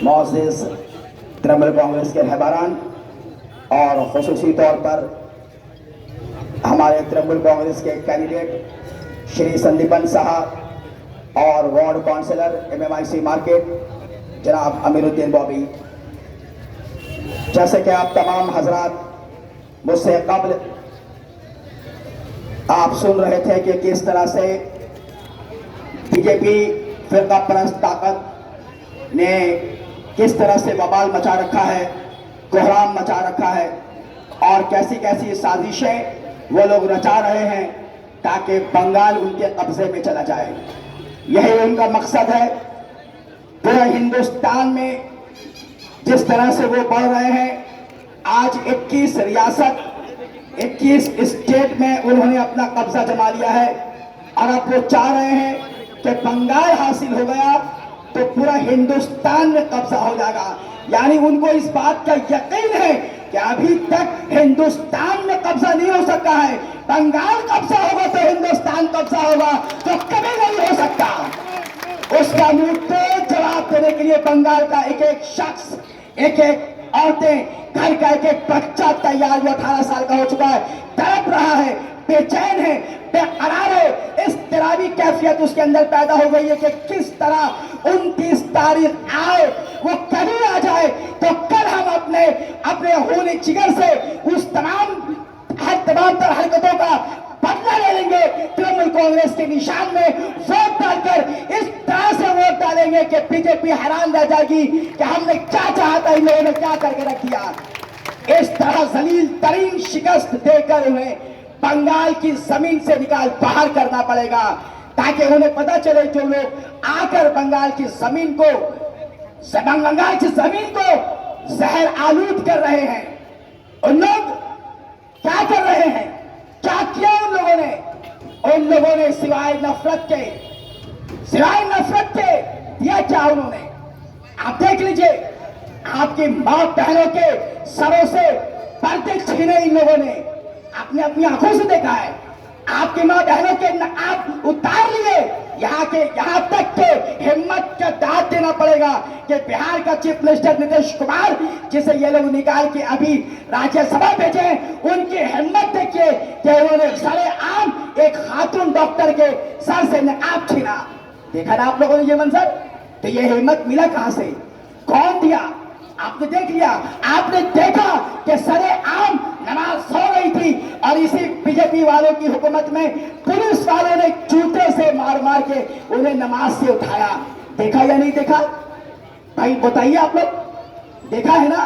मोअज़्ज़िज़ तृणमूल कांग्रेस के रहबरान और ख़ुसूसी तौर पर हमारे तृणमूल कांग्रेस के कैंडिडेट श्री संदीपन साहब और वार्ड काउंसिलर MMIC मार्केट जनाब अमीरुद्दीन बॉबी, जैसे कि आप तमाम हजरात मुझसे कब्ल आप सुन रहे थे कि किस तरह से बीजेपी फिरका परस्त ताकत ने किस तरह से बवाल मचा रखा है, कोहराम मचा रखा है और कैसी कैसी साजिशें वो लोग रचा रहे हैं ताकि बंगाल उनके कब्जे में चला जाए। यही उनका मकसद है। पूरे हिंदुस्तान में जिस तरह से वो बढ़ रहे हैं, आज 21 रियासत 21 स्टेट में उन्होंने अपना कब्जा जमा लिया है और अब वो चाह रहे हैं कि बंगाल हासिल हो गया तो पूरा हिंदुस्तान में कब्जा हो जाएगा। यानी उनको इस बात का यकीन है कि अभी तक हिंदुस्तान में कब्जा नहीं हो सका है, बंगाल कब्जा होगा तो हिंदुस्तान कब्जा होगा, तो कभी नहीं हो सकता। उसका मुंह तोड़ जवाब देने के लिए बंगाल का एक एक शख्स, एक एक औरतें, घर का एक एक बच्चा तैयार, जो 18 साल का हो चुका है, तड़प रहा है, बेचैन है, बेकरार है। इस तरह की कैफियत उसके अंदर पैदा हो गई है कि किस तरह 29 तारीख आए, वो कभी आ जाए तो कल हम अपने खून जिगर से उस तमाम हरकतों का बदला ले लेंगे। तृणमूल कांग्रेस के निशान में वोट डालकर इस तरह से वोट डालेंगे कि बीजेपी हैरान रह जाएगी कि हमने क्या चाहा था, इन लोगों ने क्या करके रख दिया। इस तरह जलील तरीन शिकस्त देकर उन्हें बंगाल की जमीन से निकाल बाहर करना पड़ेगा ताकि उन्हें पता चले जो लोग आकर बंगाल की जमीन को जहर आलूद कर रहे हैं, उन लोग क्या कर रहे हैं, क्या किया उन लोगों ने सिवाय नफरत के दिया क्या उन्होंने? आप देख लीजिए, आपकी मां बहनों के सरों से पर्दे छीने इन लोगों ने, आपने अपनी आंखों से देखा है। आपकी मां बहनों के नकाब उतार लिए, यहां तक के हिम्मत का दाद देना पड़ेगा कि बिहार का चीफ मिनिस्टर नीतीश कुमार, जिसे ये लोग निकाल के अभी राज्यसभा भेजे, उनकी हिम्मत देखिए कि उन्होंने सरेआम एक खातून डॉक्टर के सर से नकाब छीना। देखा ना आप लोगों ने ये मंजर? तो ये हिम्मत मिला कहां से, कौन दिया? आपने देख लिया, आपने देखा कि सरेआम नमाज हो रही थी और इसी बीजेपी वालों की हुकूमत में पुलिस वालों ने जूते से मार मार के उन्हें नमाज से उठाया। देखा या नहीं देखा भाई, बताइए आप लोग, देखा है ना?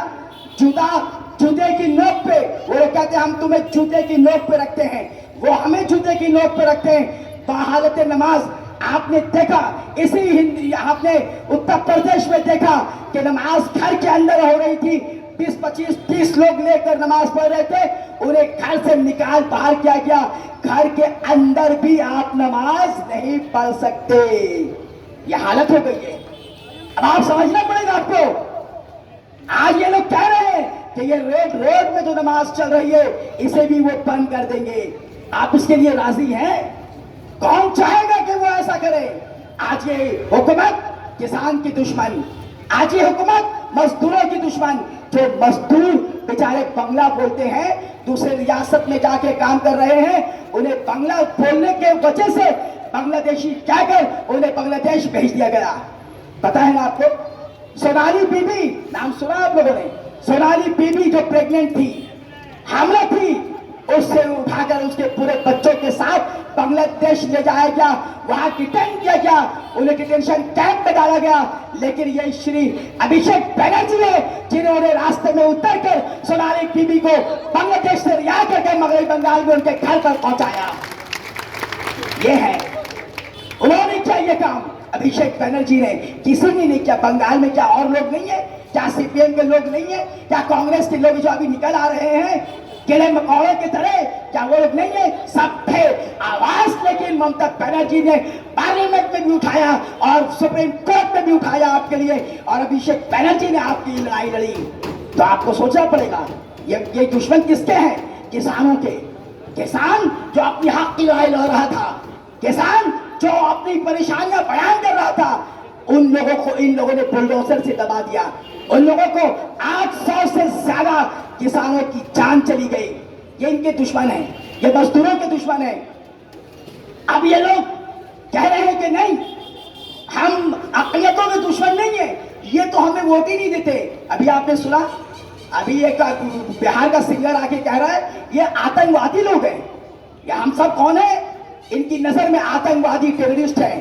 जूते की नोक पे वो लोग कहते हैं हम तुम्हें जूते की नोक पे रखते हैं, वो हमें जूते की नोक पे रखते हैं। तो हालत नमाज आपने देखा, आपने उत्तर प्रदेश में देखा कि नमाज घर के अंदर हो रही थी, 20, 25, 30 लोग लेकर नमाज पढ़ रहे थे, उन्हें घर से निकाल बाहर किया गया। घर के अंदर भी आप नमाज नहीं पढ़ सकते, यह हालत हो गई है। अब आप समझना पड़ेगा आपको। आज ये लोग कह रहे हैं कि ये रेड रोड में जो नमाज चल रही है इसे भी वो बंद कर देंगे। आप इसके लिए राजी हैं? कौन चाहेगा कि वो ऐसा करे? आज ये हुकूमत किसान की दुश्मन, आज ये हुकूमत मजदूरों की दुश्मन, जो मजदूर बेचारे बंगला बोलते हैं, दूसरे रियासत में जाके काम कर रहे हैं, उन्हें बंगला बोलने के वजह से बांग्लादेशी कहकर उन्हें बांग्लादेश भेज दिया गया। पता है ना आपको? सोनाली बीबी नाम सुना आप लोगों ने? सोनाली बीबी जो प्रेग्नेंट थी, हामला थी, उससे उठाकर उसके पूरे बच्चों के साथ बांग्लादेश ले जाया गया, वहां डिटेन किया गया, उन्हें डिटेंशन कैंप में डाला गया। लेकिन ये श्री अभिषेक बनर्जी है जिन्होंने रास्ते में उतरकर सोनाली बीबी को बांग्लादेश से रिहा करके मगरबी बंगाल में उनके घर पर पहुंचाया। ये है, उन्होंने किया ये काम, अभिषेक बनर्जी ने, किसी ने नहीं किया। बंगाल में क्या और लोग नहीं है? क्या CPM के लोग नहीं है? क्या कांग्रेस के लोग जो अभी निकल आ रहे हैं केले मकौड़े की तरह, क्या वो लोग नहीं है? सब थे आवाज, लेकिन ममता बनर्जी ने पार्लियामेंट में भी उठाया और सुप्रीम कोर्ट में भी उठाया आपके लिए, और अभिषेक बनर्जी ने आपकी लड़ाई लड़ी। तो आपको सोचना पड़ेगा ये दुश्मन किसके हैं? किसानों के। किसान जो अपनी हक की लड़ाई लड़ रहा था, किसान जो अपनी परेशानियां बयान कर रहा था, उन लोगों को इन लोगों ने बुलडोजर से दबा दिया। उन लोगों को 800 से ज्यादा किसानों की जान चली गई। ये इनके दुश्मन है, ये मजदूरों के दुश्मन है। अब ये लोग कह रहे हैं कि नहीं, हम अक़लियतों के दुश्मन नहीं है, ये तो हमें वोट ही नहीं देते। अभी आपने सुना, अभी एक बिहार का सिंगर आके कह रहा है ये आतंकवादी लोग हैं। ये हम सब कौन है? इनकी नजर में आतंकवादी टेररिस्ट है।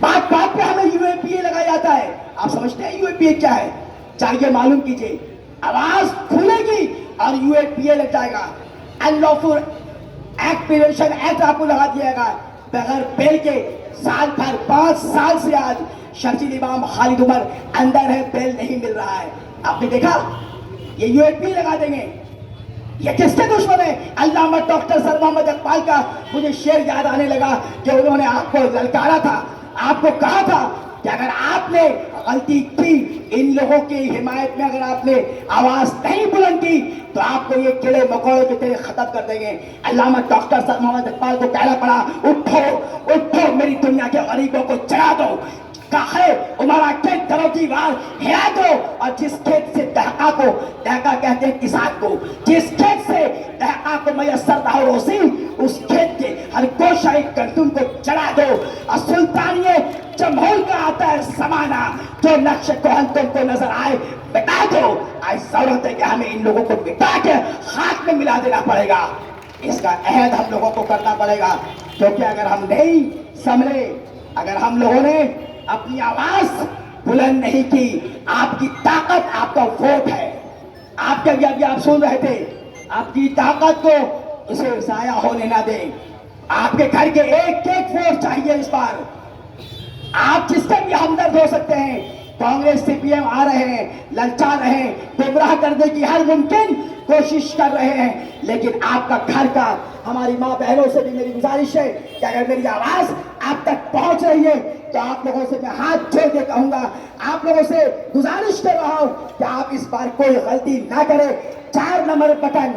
बात बात पे हमें यूएपीए लगाया जाता है। आप समझते हैं यूएपीए क्या है? चाहिए मालूम कीजिए। आवाज खुलेगी और यूएपीए लग जाएगा। अनलॉफुल एक्ट प्रिवेंशन एक्ट आपको लगा दिया जाएगा बगैर बेल के। साल भर 5 साल से आज शर्जील इमाम खालिद उमर अंदर है, बेल नहीं मिल रहा है। आपने देखा, ये यूएपीए लगा देंगे। ये किसके दुश्मन है? अल्लामा डॉक्टर सर मोहम्मद इकबाल का मुझे शेर याद आने लगा कि उन्होंने आपको ललकारा था, आपको कहा था कि अगर आपने गलती की, इन लोगों की हिमायत में अगर आपने आवाज नहीं बुलंद की तो आपको ये कीड़े मकोड़ों के तेरे खत्म कर देंगे। अल्लामा डॉक्टर सर मोहम्मद इकबाल को कहना पड़ा, उठो उठो, मेरी दुनिया के गरीबों को जगा दो, काहे उमरा के घरों की आवाज हिला दो। और जिस खेत से दहका को, दहका कहते हैं किसान को, जिस खेत से दहका को मैसर ना हो रोसी, उस खेत के हर गोशाई गंदुम को जला दो। और सुल्तानिये जमहूर का आता है समाना, जो नक्श कोहन तुमको नजर आए मिटा दो। आज जरूरत है कि हमें इन लोगों को मिटा के हाथ में मिला देना पड़ेगा। इसका अहद हम लोगों को करना पड़ेगा, क्योंकि अगर हम नहीं संभले, अगर हम लोगों ने अपनी आवाज बुलंद नहीं की, आपकी ताकत आपका वोट है। आपके अभी आप सुन रहे थे, आपकी ताकत को उसे जाया होने ना दें। आपके घर के एक एक वोट चाहिए इस बार। आप जिससे भी हमदर्द हो सकते हैं। कांग्रेस सीपीएम आ रहे हैं, ललचा रहे हैं, गुमराह करने की हर मुमकिन कोशिश कर रहे हैं, लेकिन आपका घर का, हमारी माँ बहनों से भी मेरी गुजारिश है कि अगर मेरी आवाज आप तक पहुंच रही है तो आप लोगों से मैं हाथ जोड़ के कहूंगा, आप लोगों से गुजारिश कर रहा हूं कि आप इस बार कोई गलती ना करें। 4 नंबर बटन,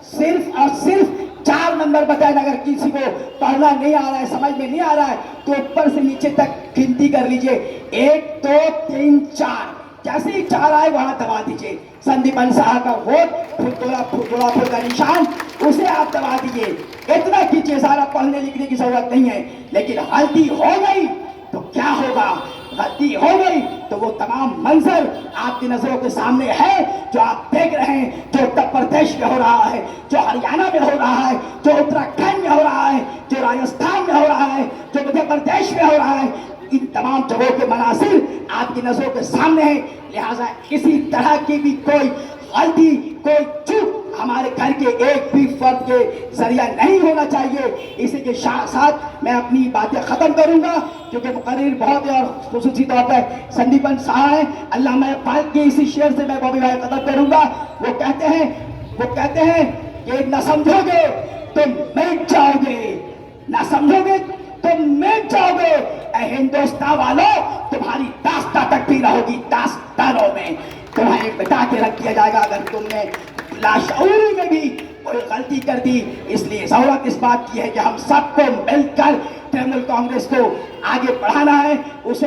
सिर्फ और सिर्फ 4 नंबर बटन, अगर किसी को पढ़ना नहीं आ रहा है, समझ में नहीं आ रहा है, तो ऊपर से नीचे तक गिनती कर लीजिए। 1 2 3 4, जैसे ही 4 आए वहां दबा दीजिए। संदीप अंसार का वोट, फुल का निशान, उसे आप दबा दीजिए। इतना कीजिए, सारा पढ़ने लिखने की जरूरत नहीं है। लेकिन गलती हो गई तो क्या होगा? गलती हो गई तो वो तमाम मंजर आपकी नजरों के सामने है जो आप देख रहे हैं, जो उत्तर प्रदेश में हो रहा है, जो हरियाणा में हो रहा है, जो उत्तराखंड में हो रहा है, जो राजस्थान में हो रहा है, जो मध्य प्रदेश में हो रहा है। इन तमाम जगहों के मनासिर आपकी नजरों के सामने है। लिहाजा किसी तरह की भी कोई गलती, कोई चूक हमारे घर के एक भी फर्द के जरिया नहीं होना चाहिए। इसी के साथ मैं अपनी बातें खत्म करूंगा, क्योंकि मुकर्रिर बहुत है और खुसूसी तौर पर संदीपन साहब है। अल्लामा इकबाल के इसी शेर से मैं बॉबी भाई खत्म करूंगा। वो कहते हैं कि न समझोगे तो मिट जाओगे, न समझोगे तो मिट जाओगे। ऐ हिंदुस्तान वालों, तुम्हारी दास्तां तक भी रहोगी दास्तानों में, तुम्हें मिटा के रख दिया जाएगा अगर तुमने लाशऊरी में भी कोई गलती कर दी। इसलिए जरूरत इस बात की है कि हम सबको मिलकर तृणमूल कांग्रेस को आगे बढ़ाना है, उसे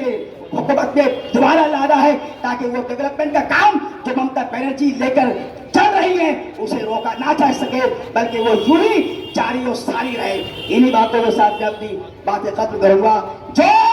हुकूमत में दोबारा लाना है, ताकि वो डेवलपमेंट का काम जो ममता बनर्जी लेकर चल रही है उसे रोका ना जा सके, बल्कि वो यूं ही जारी और सारी रहे। इन्हीं बातों के साथ मैं अपनी बातें खत्म करूंगा। जय